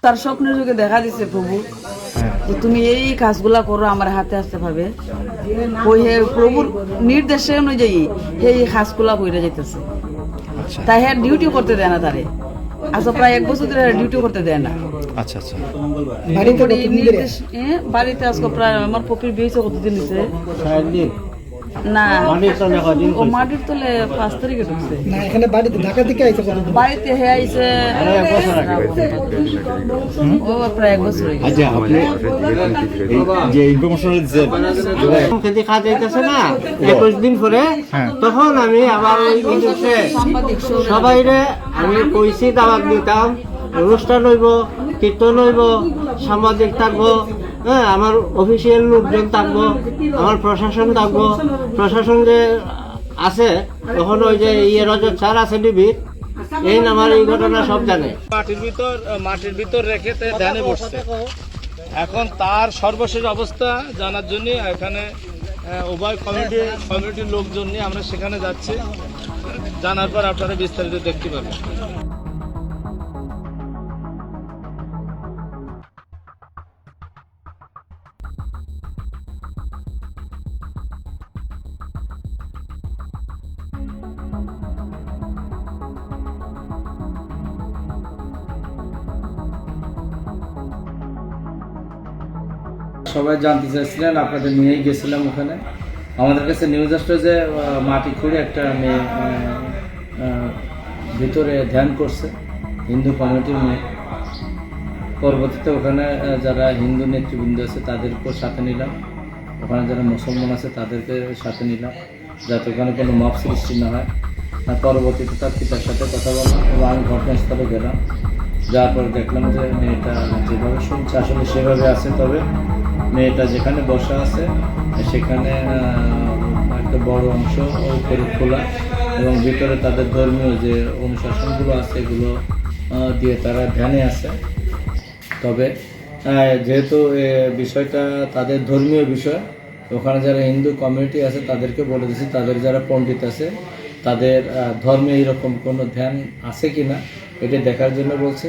তার স্বপ্নের যুগে দেখা দিছে প্রভু যে তুমি এই কাজগুলা করো আমার হাতে আসতে পারবে ওই হে প্রভুর নির্দেশে অনুযায়ী এই কাজগুলা কইরা যাইতেছে। তাই হ্যাঁ ডিউটি করতে দেয় না তারে, আচ্ছা প্রায় 1 বছর ধরে ডিউটি করতে দেয় না। আচ্ছা আচ্ছা। বাড়িতে আজকে প্রায় আমার পপির বিয়ে হয়েছে কতদিন হয়েছে না, ও মাটির তলে 5 তারিখে ঢুকছে না, এখানে বাড়িতে ঢাকা থেকে আইছে কতদিন? বাড়িতে হে আইছে ও প্রায় 1 বছর হয়ে গেছে। আচ্ছা, আপনি যে ইনফরমেশন দিচ্ছেন খেতে খাওয়া যাইতেছে না 21 দিন পরে, তখন আমি আবার ওই বিদেশে সবাইরে আমি কইছি দাওয়াত দিতাম, অনুষ্ঠান হইব, কীর্তন হইব, সাংবাদিক থাকবো, হ্যাঁ আমার অফিসিয়াল লোকজন থাকবো, আমার প্রশাসন থাকবো। প্রশাসন যে আছে তখন ওই যে রজত স্যার আছে ডিবি, এই আমার এই ঘটনা সব জানে। মাটির ভিতর রেখে ধ্যানে বসছে। এখন তার সর্বশেষ অবস্থা জানার জন্য এখানে উভয় কমিটির লোকজন নিয়ে আমরা সেখানে যাচ্ছি। জানার পর আপনারা বিস্তারিত দেখতে পাবেন। সবাই জানতে চাইছিলেন, আপনাদের নিয়েই গেছিলাম ওখানে। আমাদের কাছে নিউজ আসলো যে মাটি খুঁড়ে একটা মেয়ে ভিতরে ধ্যান করছে, হিন্দু কমিউনিটির মেয়ে। পরবর্তীতে ওখানে যারা হিন্দু নেতৃবৃন্দ আছে তাদেরকেও সাথে নিলাম, ওখানে যারা মুসলমান আছে তাদেরকে সাথে নিলাম, যাতে ওখানে কোনো মব সৃষ্টি না হয়। পরবর্তীতে তার পিতার সাথে কথা বললাম এবং আমি ঘটনাস্থলে গেলাম। যাওয়ার পরে দেখলাম যে মেয়েটা যেভাবে শুনছে আসলে সেভাবে আছে। তবে মেয়েটা যেখানে বসা আছে সেখানে একটা বড় অংশ উপরে খোলা এবং ভিতরে তাদের ধর্মীয় যে অনুশাসনগুলো আছে এগুলো দিয়ে তারা ধ্যানে আছে। তবে যেহেতু বিষয়টা তাদের ধর্মীয় বিষয়, ওখানে যারা হিন্দু কমিউনিটি আছে তাদেরকে বলে দিয়েছি, তাদের যারা পণ্ডিত আছে তাদের ধর্মে এইরকম কোনো ধ্যান আছে কিনা এটা দেখার জন্য বলছে।